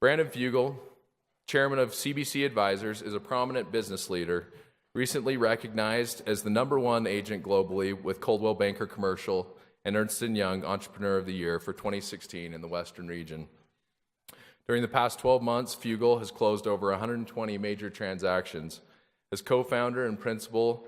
Brandon Fugal, chairman of CBC Advisors, is a prominent business leader, recently recognized as the #1 agent globally with Coldwell Banker Commercial and Ernst & Young Entrepreneur of the Year for 2016 in the Western region. During the past 12 months, Fugal has closed over 120 major transactions. As co-founder and principal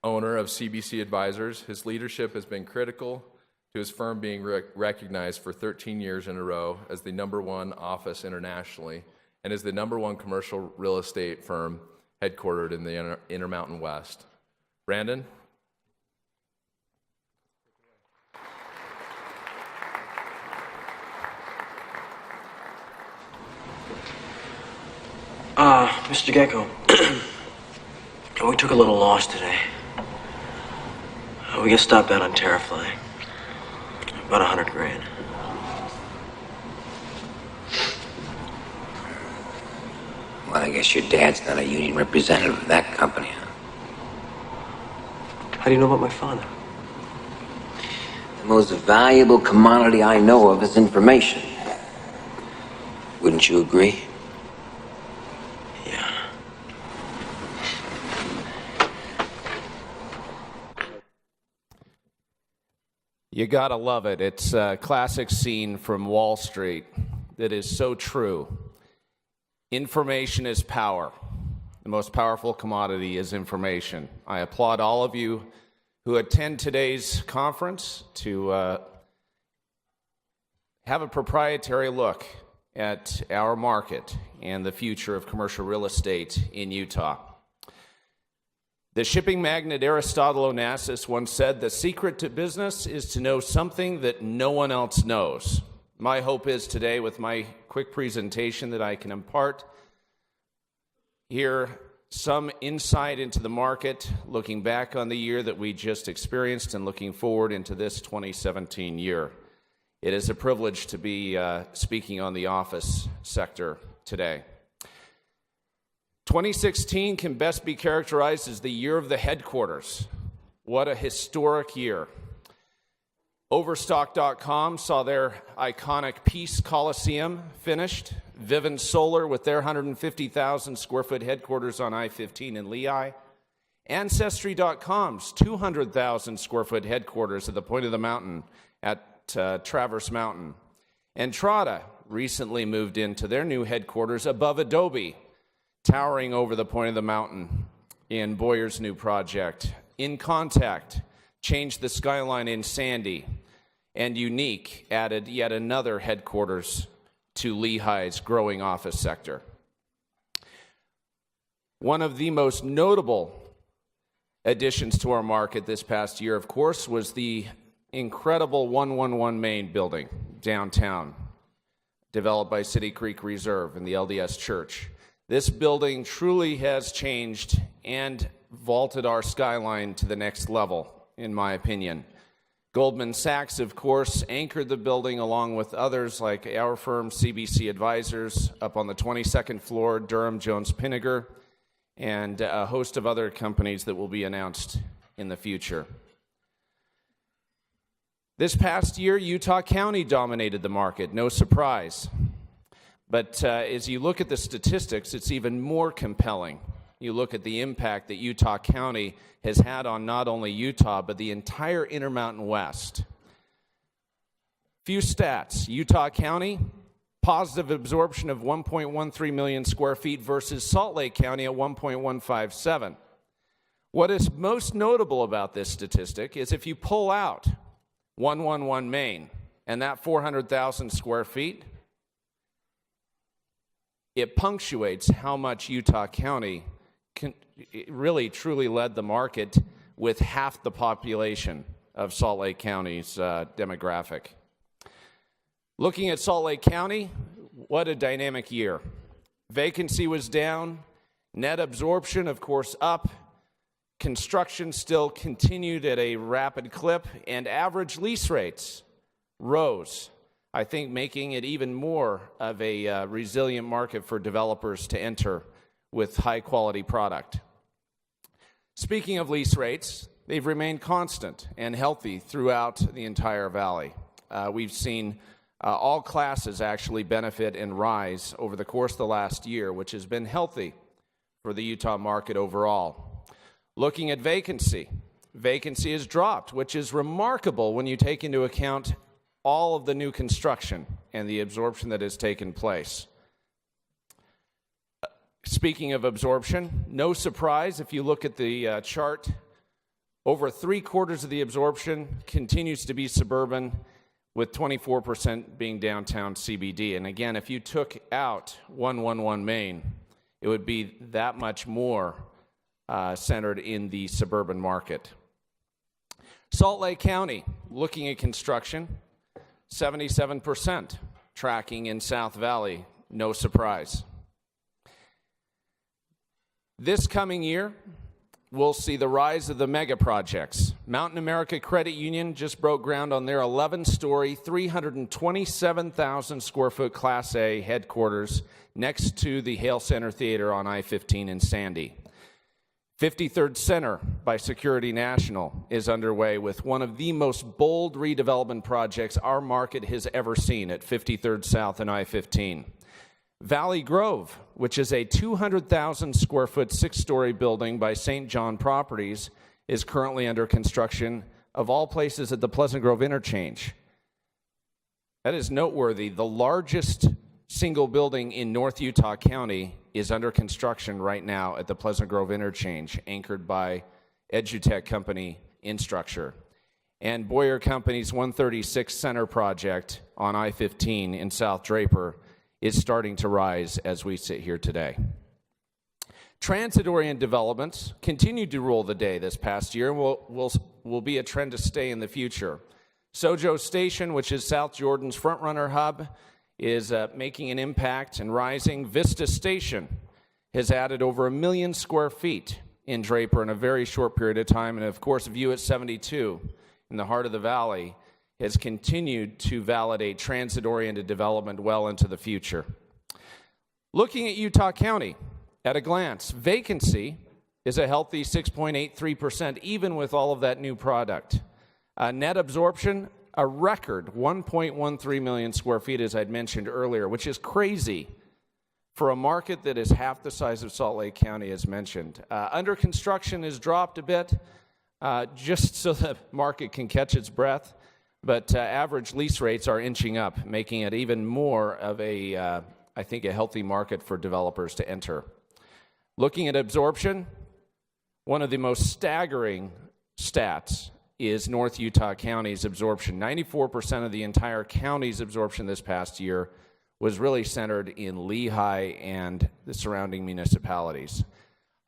owner of CBC Advisors, his leadership has been critical to his firm being recognized for 13 years in a row as the #1 office internationally and as the #1 commercial real estate firm headquartered in the Intermountain West. Brandon? Mr. Gecko, we took a little loss today. We got stopped out on tariff flying. About 100 grand. Well, I guess your dad's not a union representative of that company, huh? How do you know about my father? The most valuable commodity I know of is information. Wouldn't you agree? Yeah. You gotta love it. It's a classic scene from Wall Street that is so true. Information is power. The most powerful commodity is information. I applaud all of you who attend today's conference to have a proprietary look at our market and the future of commercial real estate in Utah. The shipping magnate Aristotle Onassis once said, "The secret to business is to know something that no one else knows." My hope is today, with my quick presentation, that I can impart here some insight into the market, looking back on the year that we just experienced and looking forward into this 2017 year. It is a privilege to be speaking on the office sector today. 2016 can best be characterized as the year of the headquarters. What a historic year. Overstock.com saw their iconic Peace Coliseum finished. Vivint Solar with their 150,000 square foot headquarters on I-15 in Lehigh. Ancestry.com's 200,000 square foot headquarters at the point of the mountain at Traverse Mountain. Entrada recently moved into their new headquarters above Adobe, towering over the point of the mountain in Boyer's new project. In Contact changed the skyline in Sandy, and Unique added yet another headquarters to Lehigh's growing office sector. One of the most notable additions to our market this past year, of course, was the incredible 111 Main building downtown, developed by City Creek Reserve and the LDS Church. This building truly has changed and vaulted our skyline to the next level, in my opinion. Goldman Sachs, of course, anchored the building along with others like our firm, CBC Advisors, up on the 22nd floor, Durham Jones Pinniger, and a host of other companies that will be announced in the future. This past year, Utah County dominated the market, no surprise. But as you look at the statistics, it's even more compelling. You look at the impact that Utah County has had on not only Utah, but the entire Intermountain West. Few stats. Utah County, positive absorption of 1.13 million square feet versus Salt Lake County at 1.157. What is most notable about this statistic is if you pull out 111 Main and that 400,000 square feet, it punctuates how much Utah County really truly led the market with half the population of Salt Lake County's demographic. Looking at Salt Lake County, what a dynamic year. Vacancy was down, net absorption, of course, up. Construction still continued at a rapid clip, and average lease rates rose, I think making it even more of a resilient market for developers to enter with high-quality product. Speaking of lease rates, they've remained constant and healthy throughout the entire valley. We've seen All classes actually benefit and rise over the course of the last year, which has been healthy for the Utah market overall. Looking at vacancy, vacancy has dropped, which is remarkable when you take into account all of the new construction and the absorption that has taken place. Speaking of absorption, no surprise if you look at the chart, over 3/4 of the absorption continues to be suburban, with 24% being downtown CBD. And again, if you took out 111 Main, it would be that much more centered in the suburban market. Salt Lake County, looking at construction, 77% tracking in South Valley, no surprise. This coming year, we'll see the rise of the mega projects. Mountain America Credit Union just broke ground on their 11-story, 327,000 square foot Class A headquarters next to the Hale Center Theater on I-15 in Sandy. 53rd Center by Security National is underway with one of the most bold redevelopment projects our market has ever seen at 53rd South and I-15. Valley Grove, which is a 200,000 square foot 6-story building by St. John Properties, is currently under construction, of all places, at the Pleasant Grove Interchange. That is noteworthy. The largest single building in North Utah County is under construction right now at the Pleasant Grove Interchange, anchored by EduTech company Instructure. And Boyer Company's 136 Center project on I-15 in South Draper is starting to rise as we sit here today. Transit-oriented developments continued to rule the day this past year and will be a trend to stay in the future. Sojo Station, which is South Jordan's front-runner hub, is making an impact and rising. Vista Station has added over 1 million square feet in Draper in a very short period of time. And of course, View at 72 in the heart of the valley has continued to validate transit-oriented development well into the future. Looking at Utah County at a glance, vacancy is a healthy 6.83%, even with all of that new product. Net absorption, a record 1.13 million square feet, as I'd mentioned earlier, which is crazy for a market that is half the size of Salt Lake County, as mentioned. Under construction has dropped a bit, just so the market can catch its breath. But average lease rates are inching up, making it even more of a, I think, a healthy market for developers to enter. Looking at absorption, one of the most staggering stats is North Utah County's absorption. 94% of the entire county's absorption this past year was really centered in Lehigh and the surrounding municipalities.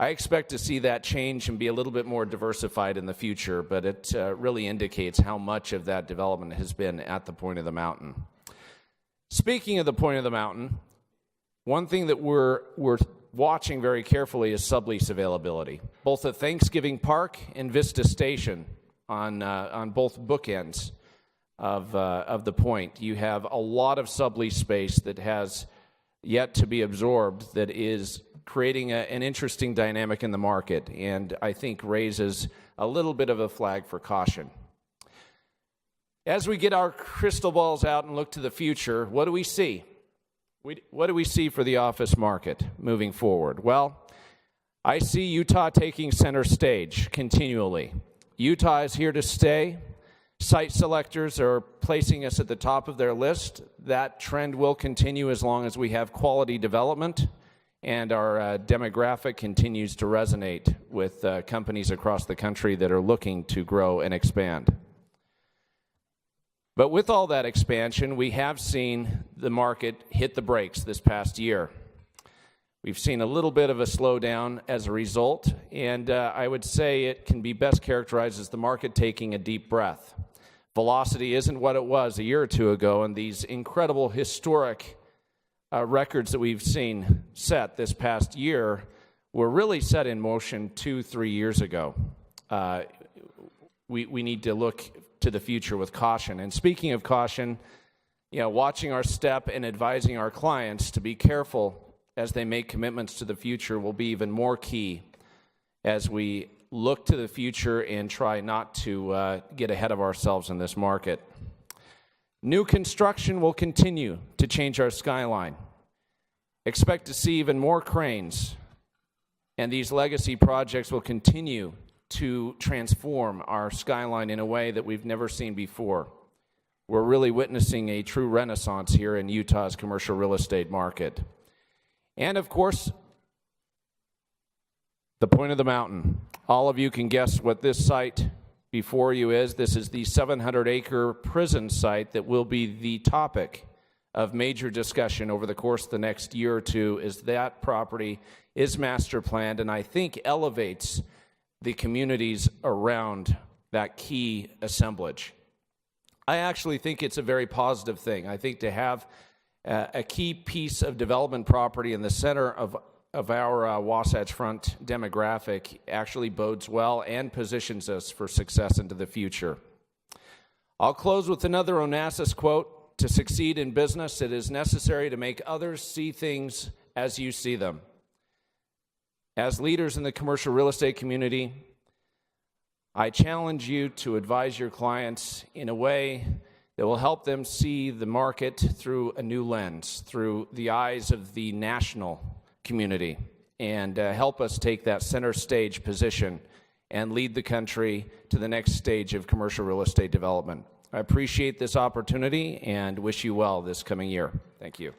I expect to see that change and be a little bit more diversified in the future, but it really indicates how much of that development has been at the point of the mountain. Speaking of the point of the mountain, one thing that we're watching very carefully is sublease availability, both at Thanksgiving Park and Vista Station on both bookends of the point. You have a lot of sublease space that has yet to be absorbed that is creating an interesting dynamic in the market, and I think raises a little bit of a flag for caution. As we get our crystal balls out and look to the future, what do we see? What do we see for the office market moving forward? Well, I see Utah taking center stage continually. Utah is here to stay. Site selectors are placing us at the top of their list. That trend will continue as long as we have quality development and our demographic continues to resonate with companies across the country that are looking to grow and expand. But with all that expansion, we have seen the market hit the brakes this past year. We've seen a little bit of a slowdown as a result, and I would say it can be best characterized as the market taking a deep breath. Velocity isn't what it was a year or two ago, and these incredible historic records that we've seen set this past year were really set in motion 2-3 years ago. We need to look to the future with caution. And speaking of caution, watching our step and advising our clients to be careful as they make commitments to the future will be even more key as we look to the future and try not to get ahead of ourselves in this market. New construction will continue to change our skyline. Expect to see even more cranes, and these legacy projects will continue to transform our skyline in a way that we've never seen before. We're really witnessing a true renaissance here in Utah's commercial real estate market. And of course, the point of the mountain. All of you can guess what this site before you is. This is the 700-acre prison site that will be the topic of major discussion over the course of the next year or two, as that property is master planned and I think elevates the communities around that key assemblage. I actually think it's a very positive thing. I think to have a key piece of development property in the center of our Wasatch Front demographic actually bodes well and positions us for success into the future. I'll close with another Onassis quote. To succeed in business, it is necessary to make others see things as you see them. As leaders in the commercial real estate community, I challenge you to advise your clients in a way that will help them see the market through a new lens, through the eyes of the national community, and help us take that center stage position and lead the country to the next stage of commercial real estate development. I appreciate this opportunity and wish you well this coming year. Thank you.